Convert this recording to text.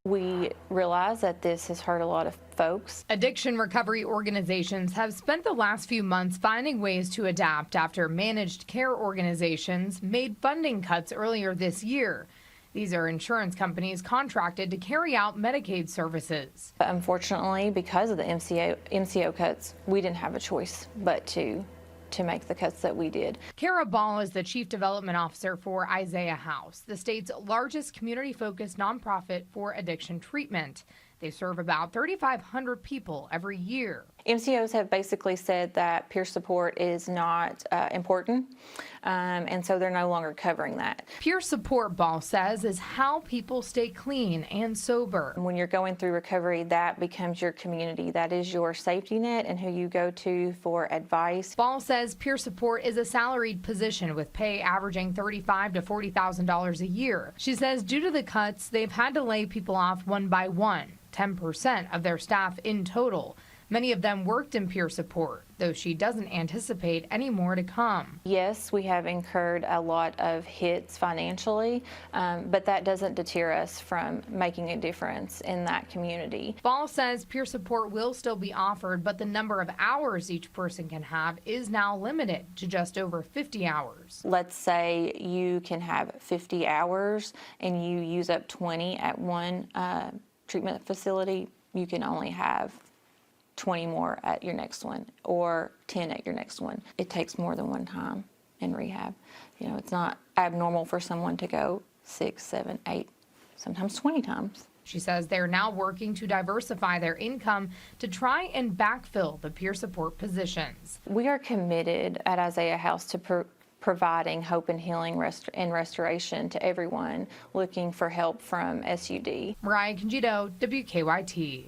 We realize that this has hurt a lot of folks. Addiction recovery organizations have spent the last few months finding ways to adapt after managed care organizations made funding cuts earlier this year. These are insurance companies contracted to carry out Medicaid services. Unfortunately, because of the MCO cuts, we didn't have a choice but to make the cuts that we did. Kara Ball is the Chief Development Officer for Isaiah House, the state's largest community-focused nonprofit for addiction treatment. They serve about 3,500 people every year. MCOs have basically said that peer support is not important, and so they're no longer covering that. Peer support, Ball says, is how people stay clean and sober. When you're going through recovery, that becomes your community. That is your safety net and who you go to for advice. Ball says peer support is a salaried position with pay averaging $35,000 to $40,000 a year. She says due to the cuts, they've had to lay people off one by one, 10% of their staff in total. Many of them worked in peer support, though she doesn't anticipate any more to come. Yes, we have incurred a lot of hits financially, but that doesn't deter us from making a difference in that community. Ball says peer support will still be offered, but the number of hours each person can have is now limited to just over 50 hours. Let's say you can have 50 hours and you use up 20 at one treatment facility, you can only have 20 more at your next one or 10 at your next one. It takes more than one time in rehab. You know, it's not abnormal for someone to go 6, 7, 8, sometimes 20 times. She says they're now working to diversify their income to try and backfill the peer support positions. We are committed at Isaiah House to providing hope and healing and restoration to everyone looking for help from SUD. Mariah Congedo, WKYT.